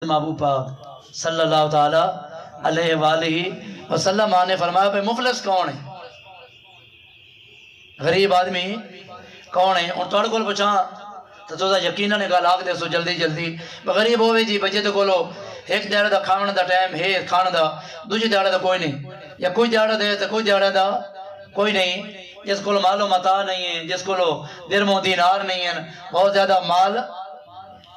محبوب پاک صلی اللہ تعالی علیہ وآلہ وسلم نے فرمایا پہ مفلس کون ہے، غریب آدمی کون ہے؟ اور توڑ کول پوچھا تو یقیناً نے کہا لاکھ دے سو جلدی جلدی غریب ہوئے جی بچے تو کولو ایک دیڑا دا کھانا دا ٹائم ہے کھانا دا دوجی دیڑا دا کوئی نہیں، یا کوئی دیڑا دے تو کوئی دیڑا دا کوئی نہیں، جس کولو مال و متاع نہیں ہے، جس کولو درم و دینار نہیں ہے، بہت زیادہ مال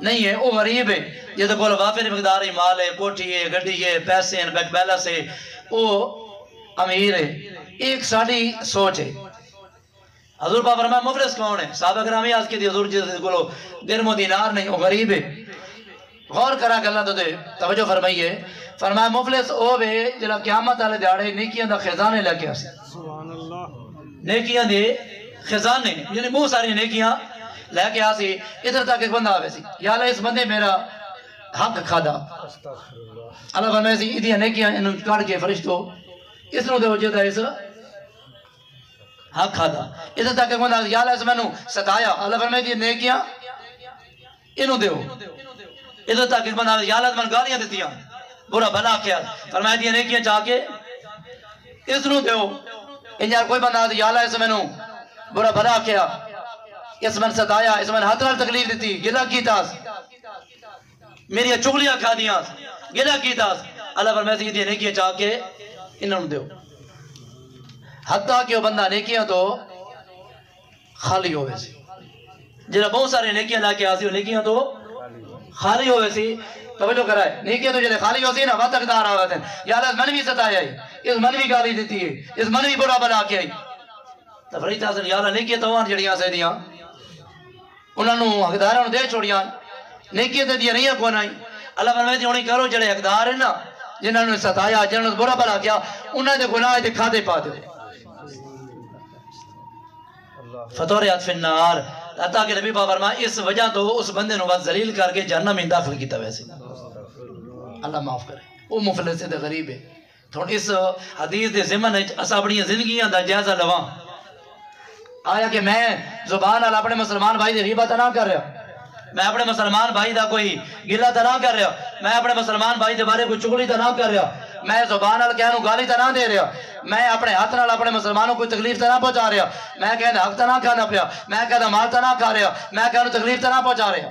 نہیں ہے، وہ غریب ہے۔ جس کولو وافر مقدار مال ہے، کوٹھی ہے، گڈی ہے، پیسے ہیں، بینک بیلنس ہے، وہ امیر ہے۔ ایک ساڑی سوچ ہے۔ حضور پاک فرمایا مفلس کون ہے؟ صحابہ کرامی آج کے دی حضور جس کولو درم و دینار نہیں، وہ غریب ہے۔ غور کرا کہ اللہ تو دے توجہ فرمائیے، فرمایا مفلس او بے جلا قیامت والے دیہاڑے نیکیاں دا خزانے لے کے آسے، نیکیاں دے خزانے، یعنی بہت ساری نیکیاں لے کے آسی۔ ادھر تک ایک بندہ آوے سی، یا اللہ اس بندے میرا حق کھادا، اللہ فرمائے سی ادھیاں نیکیاں انہوں کاٹ کے فرشتو اس نو دے ہو جاتا ہے اس حق کھادا۔ ادھر تک ایک بندہ آوے سی، یا اللہ اس میں نو ستایا، اللہ فرمائے سی نیکیاں انہوں دے ہو۔ ادھر تک ایک بندہ آوے سی، یا اللہ من گالیاں دیتیاں، برا بھلا کیا، فرمائے دی نیکیاں چاہ کے اس نو دے ہو۔ انجار کوئی بندہ آوے سی، یا اللہ اس میں نو برا بھلا کیا، اس من ستایا، اس من ہاتھ نال تکلیف دیتی، گلہ کی تاس، میری چگلیاں کھا دیاں، گلہ کی تاس، اللہ فرمائے سی یہ نیکیاں چاہ کے انہوں دیو۔ حتیٰ کہ وہ بندہ نیکیاں تو خالی ہوئے سی، جنہاں بہت سارے نیکیاں لا کے آسی، نیکیاں تو خالی ہوئے سی۔ توجہ کرائے، نیکیاں تو جنہیں خالی ہوئے سی نا وقت اقدار آوے تھے، یا اللہ اس من بھی ستایا ہے، اس من بھی گالی دیتی ہے، اس من بھی برا بلا کے آئی۔ تو فرشتہ حسن یا اللہ نیکیاں تو وہاں جڑیاں سے دیاں انہوں نے حقداروں دے چھوڑیاں، نیکیاں تے دیا نہیں ہے کون آئی۔ اللہ فرمائے تھی انہیں کرو جڑے حقدار ہیں نا، جنہوں نے ستایا، جنہوں نے برا بلا کیا، انہوں نے گناہ دے کھا دے پا دے فطوریات فی النار۔ حتیٰ کہ نبی پاک فرمائے اس وجہ تو اس بندے نو بات ذلیل کر کے جہنم میں داخل کیتا ویسے، اللہ معاف کرے، وہ مفلس دے غریب ہے۔ تو اس حدیث دے ضمن اسا اپنی زندگیاں دا جائزہ لواں، آیا کہ میں زبان اللہ اپنے مسلمان بھائی دی غیبت نہ کر رہا، میں اپنے مسلمان بھائی دا کوئی گلہ تا نہ کر رہا، میں اپنے مسلمان بھائی دے بارے کوئی چگلی تا نہ کر رہا، میں زبان اللہ کہنوں گالی تا نہ دے رہا، میں اپنے ہاتھ نال اپنے مسلمانوں کوئی تکلیف تا نہ پہنچا رہا، میں کہنا حق تا نہ کھانا پیا، میں کہنا مال تا نہ کھا رہا، میں کہنا تکلیف تا نہ پہنچا رہا۔